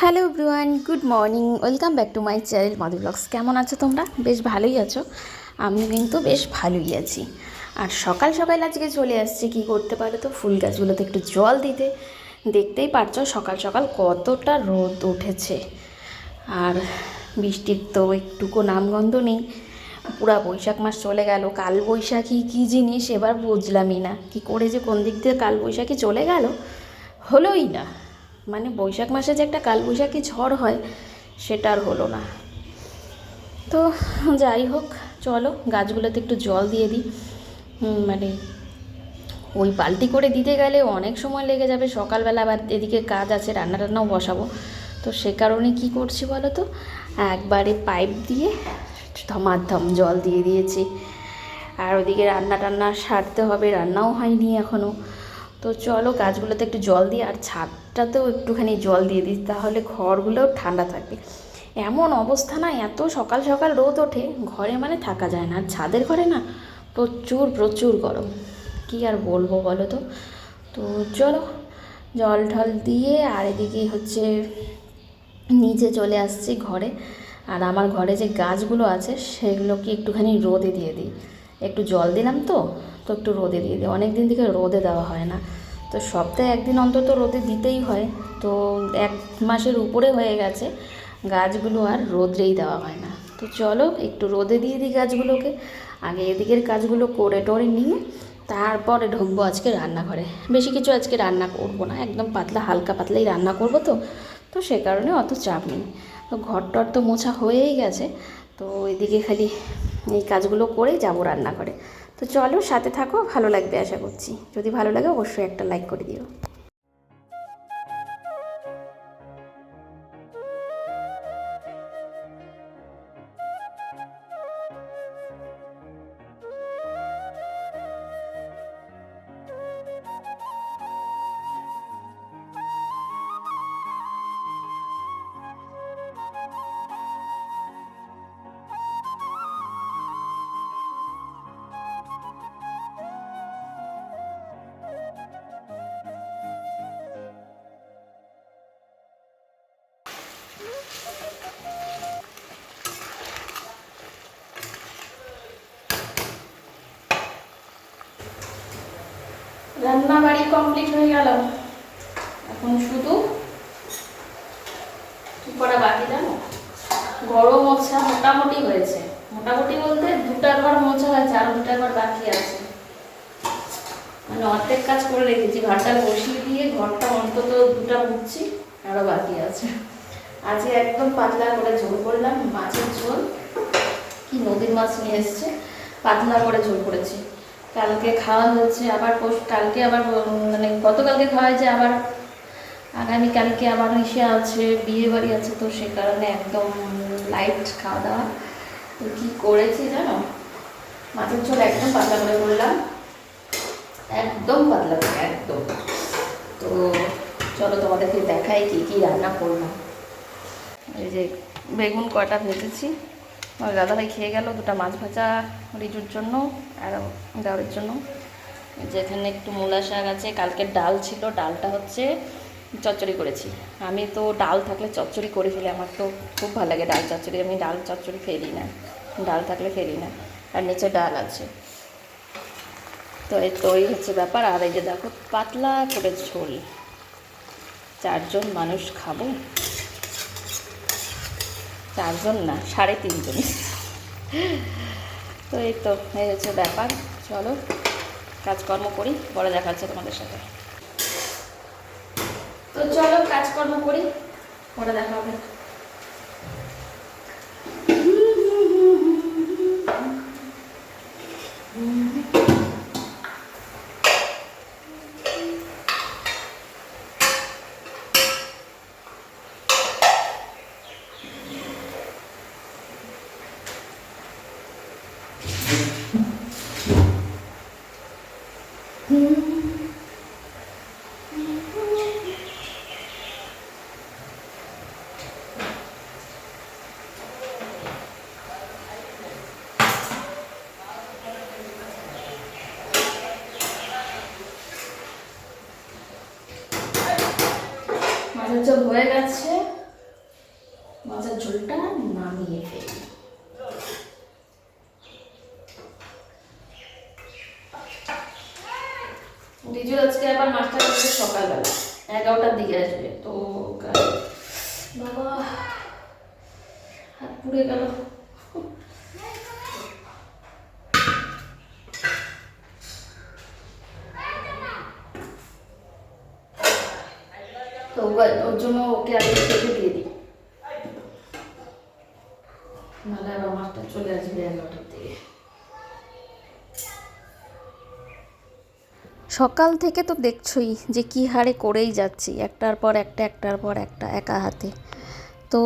Hello everyone, good morning, welcome back to my channel Madhu blogs. কেমন আছো তোমরা? বেশ ভালোই আছো। আমি কিন্তু বেশ ভালোই আছি। আর সকাল সকাল আজকে চলে আসছে কি করতে পারো তো, ফুল গাছগুলোতে একটু জল দিতে। দেখতেই পারছো সকাল সকাল কতটা রোদ উঠেছে, আর বৃষ্টির তো একটুকু নামগন্ধ নেই। পুরা বৈশাখ মাস চলে গেল। কাল বৈশাখী কী জিনিস এবার বুঝলামই না, কি করে যে কোন দিক দিয়ে কাল বৈশাখী চলে গেল, হলোই না। মানে বৈশাখ মাসে যে একটা কালবৈশাখী ঝড় হয় সেটা আর হলো না। তো যাই হোক, চলো গাছগুলোতে একটু জল দিয়ে দিই। মানে ওই বালতি করে দিতে গেলে অনেক সময় লেগে যাবে, সকালবেলা আবার এদিকে কাজ আছে, রান্না টান্নাও বসাবো। তো সে কারণে কি করছি বলো তো, একবারে পাইপ দিয়ে ধমাধম জল দিয়ে দিয়েছি। আর ওদিকে রান্না টান্না সারতে হবে, রান্নাও হয়নি এখনও। তো চলো গাছগুলোতে একটু জল দিই, আর ছাদটাতেও একটুখানি জল দিয়ে দিই, তাহলে ঘরগুলোও ঠান্ডা থাকবে। এমন অবস্থা না, এত সকাল সকাল রোদ ওঠে, ঘরে মানে থাকা যায় না। আর ছাদের ঘরে না প্রচুর প্রচুর গরম, কি আর বলবো বলো তো। তো চলো জল ঢল দিয়ে, আর এদিকে হচ্ছে নিচে চলে আসছি ঘরে। আর আমার ঘরে যে গাছগুলো আছে সেগুলোকে একটুখানি রোদে দিয়ে দিই। একটু জল দিলাম তো, তো একটু রোদে দিয়ে দিই। অনেক দিন থেকে রোদে দেওয়া হয় না, তো সপ্তাহে একদিন অন্তত রোদে দিতেই হয়। তো 1 মাসের উপরে হয়ে গেছে গাছগুলো আর রোদেই দেওয়া হয় না। তো চলো একটু রোদে দিয়ে দিই গাছগুলোকে। আগে এদিকের কাজগুলো করে টোরে নিয়ে তারপরে ঢুকবো আজকে রান্নাঘরে। বেশি কিছু আজকে রান্না করবো না, একদম পাতলা হালকা পাতলাই রান্না করবো। তো তো সে কারণে অত চাপ নেই। তো ঘর টর তো মোছা হয়েই গেছে, তো এদিকে খালি এই কাজগুলো করেই যাবো রান্নাঘরে। তো চলো সাথে থাকো, ভালো লাগবে আশা করছি। যদি ভালো লাগে অবশ্যই একটা লাইক করে দিও। রান্না বাড়ি কমপ্লিট হয়ে গেল, এখন শুধু কি করা বাকি জানো, ঘরও মোছা মোটামুটি হয়েছে। মোটামুটি বলতে 2টা ঘর মোছা হয়েছে, আরো 2টা ঘর বাকি আছে। মানে অর্ধেক কাজ করে রেখেছি, ভাতটা বসিয়ে দিয়ে ঘরটা অন্তত 2টা মুছছি, আরো বাকি আছে। আজকে একদম পাতলা করে ঝোল করলাম, মাছের ঝোল। কি নদীর মাছ নিয়ে এসছে, পাতলা করে ঝোল করেছি। কালকে খাওয়া হচ্ছে, আবার কালকে আবার মানে গতকালকে খাওয়া হয়েছে, আবার আগামীকালকে আবার এসে আছে, বিয়ে বাড়ি আছে। তো সে কারণে একদম লাইট খাওয়া দাওয়া। তো কী করেছি জানো, মাছের ঝোল একদম পাতলা করে করলাম, একদম পাতলা করে একদম। তো চলো তোমাদেরকে দেখাই কী কী রান্না করলাম। এই যে বেগুন কটা ভেজেছি, আমার দাদাভাই খেয়ে গেল। 2টা মাছ ভাজা রিজুর জন্য আর দাওয়ারের জন্য। যেখানে একটু মূলা শাক আছে, কালকের ডাল ছিল, ডালটা হচ্ছে চচ্চড়ি করেছি। আমি তো ডাল থাকলে চচ্চড়ি করে ফেলি, আমার তো খুব ভালো লাগে ডাল চচ্চড়ি। আমি ডাল চচ্চড়ি ফেলি না, ডাল থাকলে ফেলি না। আর নিচে ডাল আছে, তো এই হচ্ছে ব্যাপার। আর এই যে দেখো পাতলা করে ঝোল, 4 জন মানুষ খাবো। 4 জন না, 3.5 জন। তো এই তো এই হচ্ছে ব্যাপার। চলো কাজকর্ম করি, পরে দেখা হচ্ছে তোমাদের সাথে। তো চলো কাজকর্ম করি, পরে দেখা হবে। মাছের ঝোল হয়ে গেছে, মাছের ঝোলটা নামিয়ে ফেলি। রিজু আজকে আবার মাছটা আসবে সকালবেলা 11টার দিকে আসবে, তো বাবা হাত পুড়ে গেল। তো ওর জন্য ওকে আগে খেতে দিয়ে দিই, নাহলে আবার মাছটা চলে আসবে 11টার দিকে। সকাল থেকে তো দেখছোই যে কী হারে করেই যাচ্ছি, একটার পর একটা একটার পর একটা একা হাতে। তো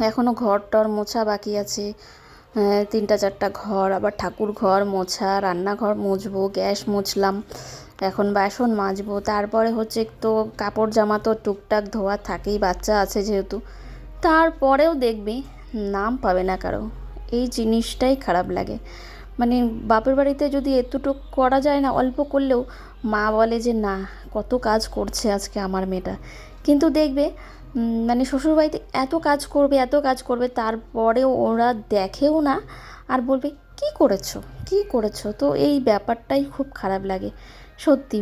এখনও ঘর টর মোছা বাকি আছে, 3-4টা ঘর, আবার ঠাকুর ঘর মোছা, রান্নাঘর মুছবো, গ্যাস মুছলাম, এখন বাসন মাজবো, তারপরে হচ্ছে তো কাপড় জামা তো টুকটাক ধোয়া থাকেই, বাচ্চা আছে যেহেতু। তারপরেও দেখবি নাম পাবে না কারো, এই জিনিসটাই খারাপ লাগে। মানে বাপের বাড়িতে যদি এতটুকু করা যায় না, অল্প করলেও মা বলে যে না কত কাজ করছে আজকে আমার মেয়েটা। কিন্তু দেখবে মানে শ্বশুরবাড়িতে এত কাজ করবে এত কাজ করবে, তারপরেও ওরা দেখেও না, আর বলবে কী করেছো কী করেছো। তো এই ব্যাপারটাই খুব খারাপ লাগে সত্যি।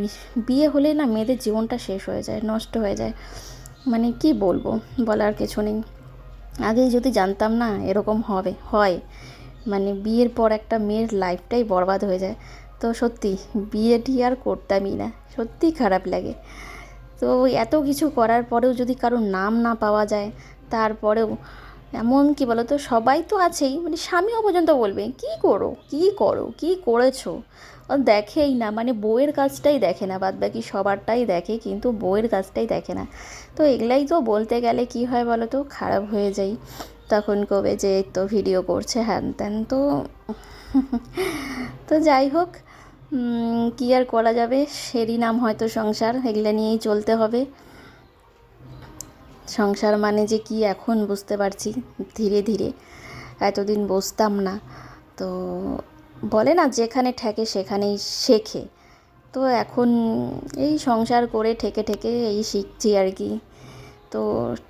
বিয়ে হলে না মেয়েদের জীবনটা শেষ হয়ে যায়, নষ্ট হয়ে যায়, মানে কি বলবো, বলার কিছু নেই। আগেই যদি জানতাম না এরকম হবে হয়, মানে বিয়ের পর একটা মেয়ের লাইফটাই বরবাদ হয়ে যায়। তো সত্যি বিয়েটি আর করতামই না, সত্যিই খারাপ লাগে। তো এত কিছু করার পরেও যদি কারোর নাম না পাওয়া যায়, তারপরেও এমন কি বলো তো, সবাই তো আছেই, মানে স্বামীও পর্যন্ত বলবে কী করো কী করো কী করেছো, দেখেই না, মানে বউয়ের কাজটাই দেখে না, বাদ বাকি সবারটাই দেখে কিন্তু বউয়ের কাজটাই দেখে না। তো এগুলাই তো বলতে গেলে কি হয় বলো তো, খারাপ হয়ে যাই। তখন কবে যে তো ভিডিও করছে হ্যান ত্যান, তো তো যাই হোক, কী আর করা যাবে, সেরই নাম হয়তো সংসার, এগুলো নিয়েই চলতে হবে। সংসার মানে যে কি এখন বুঝতে পারছি ধীরে ধীরে, এতদিন বুঝতাম না। তো বলে না যেখানে ঠেকে সেখানেই শেখে, তো এখন এই সংসার করে ঠেকে ঠেকে এই শিখছি আর কি। তো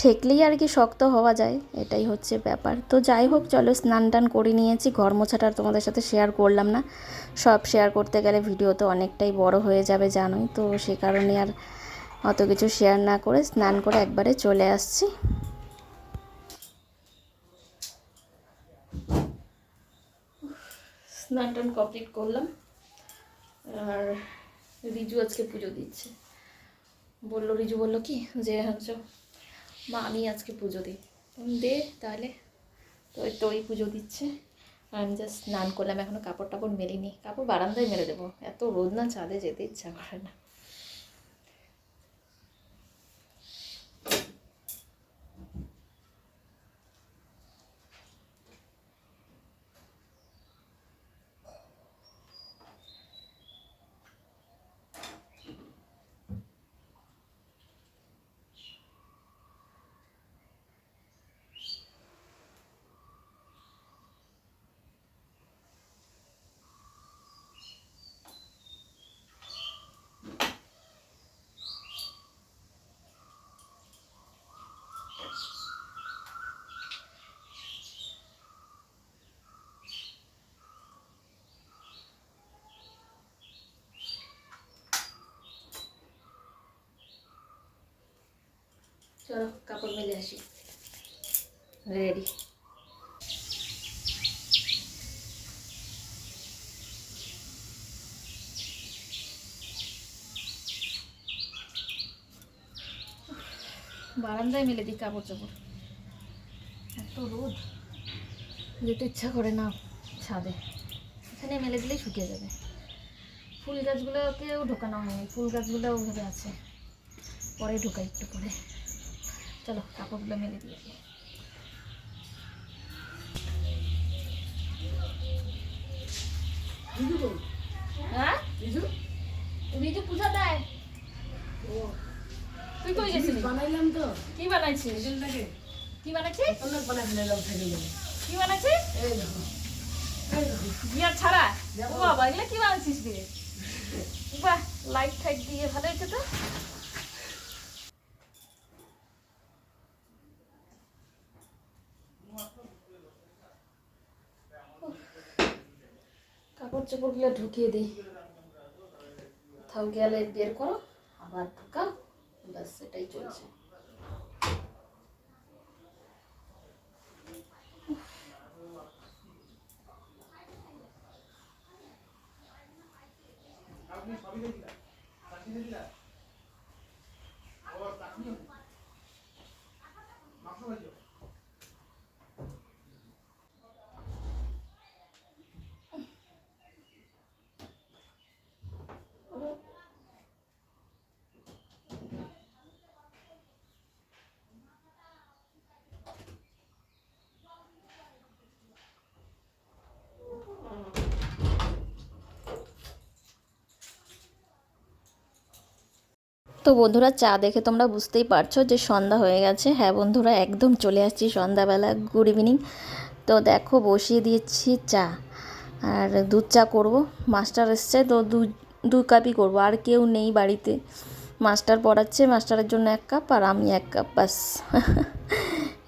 ঠেকলেই আর কি শক্ত হওয়া যায়, এটাই হচ্ছে ব্যাপার। তো যাই হোক চলো, স্নান টান করে নিয়েছি, ঘর মোছাটা তোমাদের সাথে শেয়ার করলাম না, সব শেয়ার করতে গেলে ভিডিও তো অনেকটাই বড় হয়ে যাবে জানোই, তো সে কারণে আর অত কিছু শেয়ার না করে স্নান করে একবারে চলে আসছি। স্নান টান কমপ্লিট করলাম, আর রিজু আজকে পুজো দিচ্ছে, রিজু বললো কি যে হচ্ছে মা আমি আজকে পুজো দিই, দে তাহলে। তো ওই পুজো দিচ্ছে, আর আমি জাস্ট স্নান করলাম, এখনও কাপড় টাপড় মেলিনি, কাপড় বারান্দায় মেলে দেবো, এত রোদ না, ছাদে যেতে ইচ্ছা করে না। চলো কাপড় মেলে আসি, রেডি। বারান্দায় মেলে দিই কাপড় চাপড়, এত রোদ যেতে ইচ্ছা করে না ছাদে, এখানে মেলে দিলেই শুকিয়ে যাবে। ফুল গাছগুলোকেও ঢোকানো হয়নি, ফুল গাছগুলো ওভাবে আছে, পরে ঢোকাই একটু পরে। চলো কাপড়গুলো মেলে দিয়ে দিই। হ্যাঁ রিজু পূজা দেয়, তুই কই গেছিস? বানাইলাম তো। কি বানাইছিস? কি বানাইছিস? কি বানাইছিস? বিয়ার ছাড়া? ও বাবা এগুলো কি বানাইছিস রে? বাহ লাইট ফাইট দিয়ে ভালো হয়েছে তো। কাপড় চোপড়গুলো ঢুকিয়ে দিই, কোথাও গেলে বের করো আবার ঢুকাও, ব্যাস এটাই চলছে। তো বন্ধুরা, চা দেখে তোমরা বুঝতেই পারছো যে সন্ধ্যা হয়ে গেছে। হ্যাঁ বন্ধুরা, একদম চলে আসছি সন্ধ্যাবেলা। Good evening. তো দেখো বসিয়ে দিয়েছি চা, আর দুধ চা করবো। মাস্টার এসছে তো দু কাপই করবো, আর কেউ নেই বাড়িতে। মাস্টার পড়াচ্ছে, মাস্টারের জন্য 1 কাপ আর আমি 1 কাপ, বাস।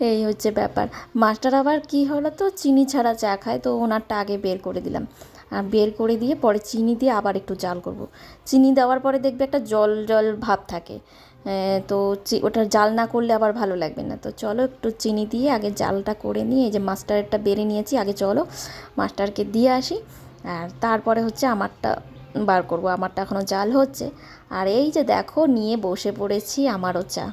এই হচ্ছে ব্যাপার। মাস্টার আবার কি হলো তো, চিনি ছাড়া চা খায়, তো ওনারটা আগে বের করে দিলাম। আর বের করে দিয়ে পরে চিনি দিয়ে আবার একটু জাল করব। চিনি দেওয়ার পরে দেখবে একটা জল জল ভাব থাকে, তো ওটা জাল না করলে আবার ভালো লাগবে না। তো চলো একটু চিনি দিয়ে আগে জালটা করে নিয়ে, এই যে মাস্টারেরটা বেড়ে নিয়েছি, আগে চলো মাস্টারকে দিয়ে আসি, আর তারপরে হচ্ছে আমারটা বার করব। আমারটা এখনও জাল হচ্ছে। আর এই যে দেখো নিয়ে বসে পড়েছি আমারও চা,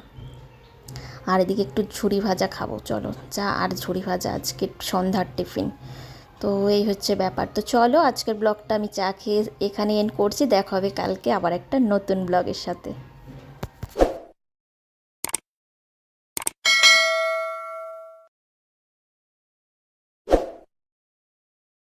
আর এদিকে একটু ঝুরি ভাজা খাবো। চলো, চা আর ঝুরি ভাজা আজকে সন্ধ্যার টিফিন। তো এই হচ্ছে ব্যাপার। তো চলো আজকের ব্লগটা আমি চা খেয়ে এখানে এন্ড করছি। দেখা হবে কালকে আবার একটা নতুন ব্লগের সাথে।